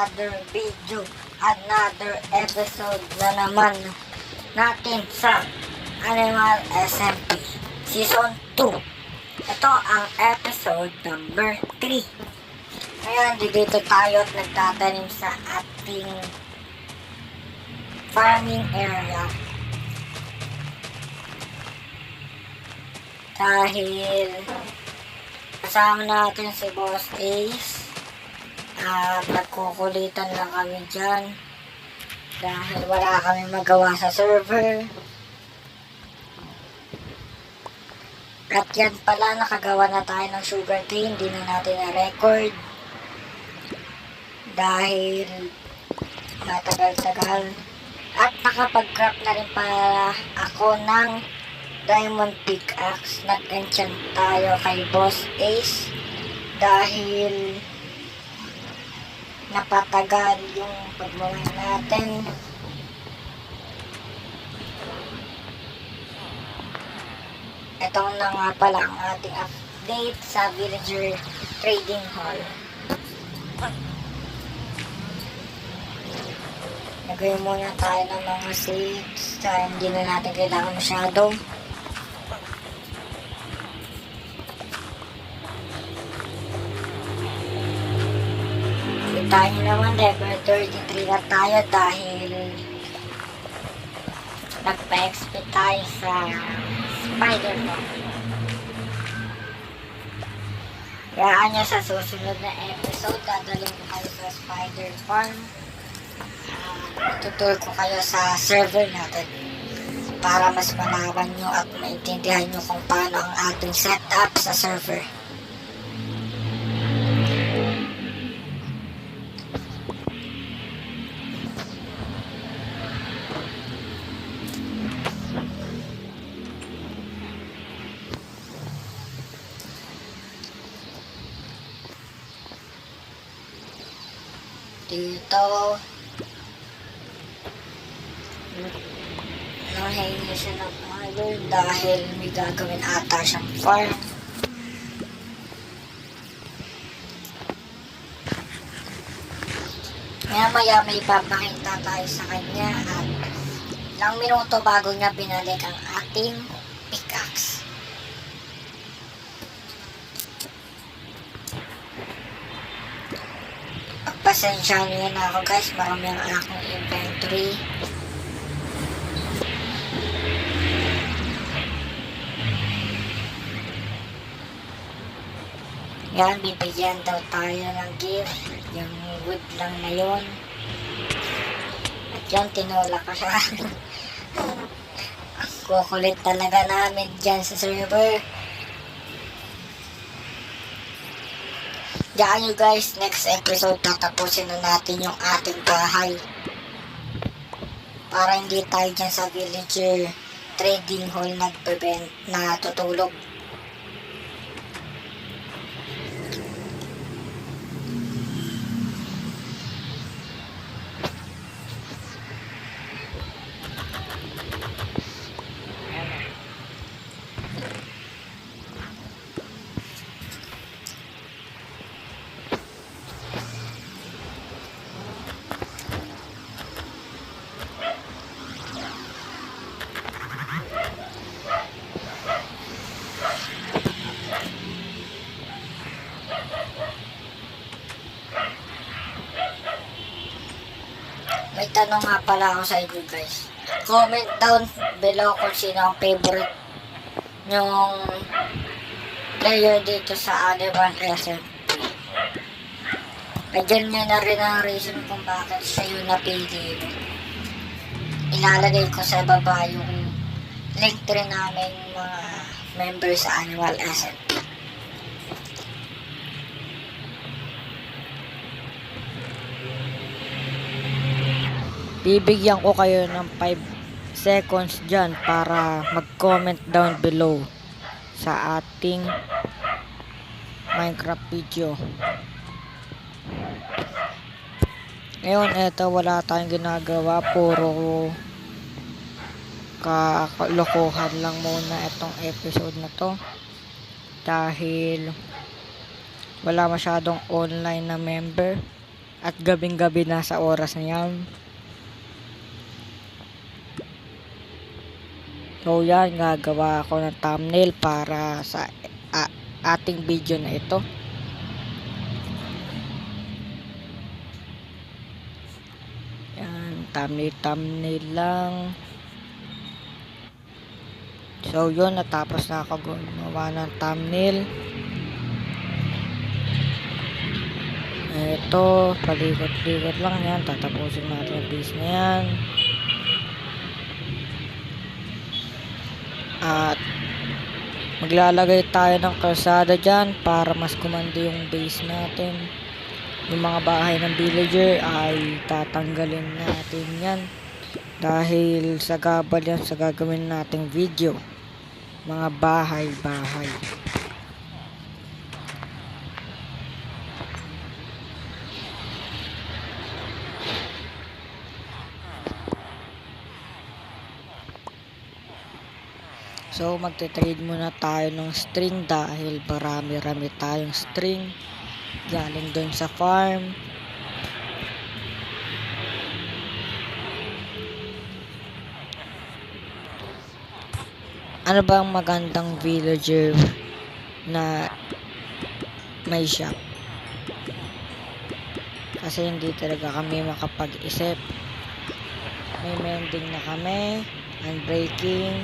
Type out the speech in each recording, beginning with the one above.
another video, another episode na naman natin sa Animal SMP Season 2. Ito ang episode number 3. Ngayon, dito tayo at nagtatanim sa ating farming area. Dahil kasama natin si Boss Ace at nagkukulitan lang kami dyan dahil wala kami magawa sa server. At yan pala, nakagawa na tayo ng sugar cane, hindi na natin na-record dahil matagal-tagal. At nakapag-craft na rin pala ako ng diamond pickaxe. Nag-enchant tayo kay Boss Ace dahil napatagal yung pagmamay natin. Ito na nga pala ang ating update sa Villager Trading Hall. Nagawin muna tayo ng mga seeds dahil hindi na natin kailangan masyado. Kita nyo naman, level 33 na tayo dahil nagpa-XP tayo sa Spider-Man. Kayaan nyo sa susunod na episode, dadalhin ko kayo sa Spider Farm. Tutur ko kayo sa server natin para mas malaman nyo at maintindihan nyo kung paano ang ating setup sa server. Dito nahingi siya ng fiber dahil may gagawin ata siyang farm. Maya may papakita tayo sa kanya at ilang minuto bago niya binalik ang ating pickaxe. Pasensya niyo na ako guys, marami ang aking inventory. Yan, bibigyan daw tayo ng gift. Yung wood lang na yun. At yan, tinulak ko siya. Kukulit talaga namin dyan sa server. Diyan nyo guys, next episode tatapusin na natin yung ating bahay. Para hindi tayo dyan sa Villager Trading Hall nagbe-bent na tutulog. May tanong nga pala ako sa inyo guys. Comment down below kung sino ang favorite yung player dito sa Animal SMP. Lagyan nyo na rin ang reason kung bakit siya yung napili. Ilalagay ko sa baba yung link rin namin mga members sa Animal SMP. Bibigyan ko kayo ng 5 seconds dyan para mag-comment down below sa ating Minecraft video. Ngayon, eto wala tayong ginagawa. Puro kalokohan lang muna itong episode na to. Dahil wala masyadong online na member. At gabing-gabi na sa oras na yan. So yan, gagawa ako ng thumbnail para sa ating video na ito. Yan, thumbnail lang. So yun, natapos na ako gumawa ng thumbnail. Ito, palikot-likot lang yan. Tatapusin natin yung piece na yan. At maglalagay tayo ng kalsada dyan para mas kumanda yung base natin. Yung mga bahay ng villager ay tatanggalin natin yan. Dahil sa gabal yan sa gagawin nating video. Mga bahay-bahay. So, magte-trade muna tayo ng string dahil marami-rami tayong string galing doon sa farm. Ano bang magandang villager na may shop? Kasi hindi talaga kami makapag-isip. May mending na kami, unbreaking,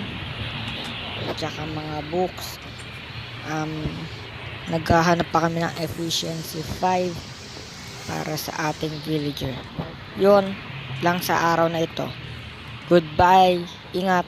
at saka mga books. Naghahanap pa kami ng efficiency 5 para sa ating villager. Yun lang sa araw na ito. Goodbye. Ingat.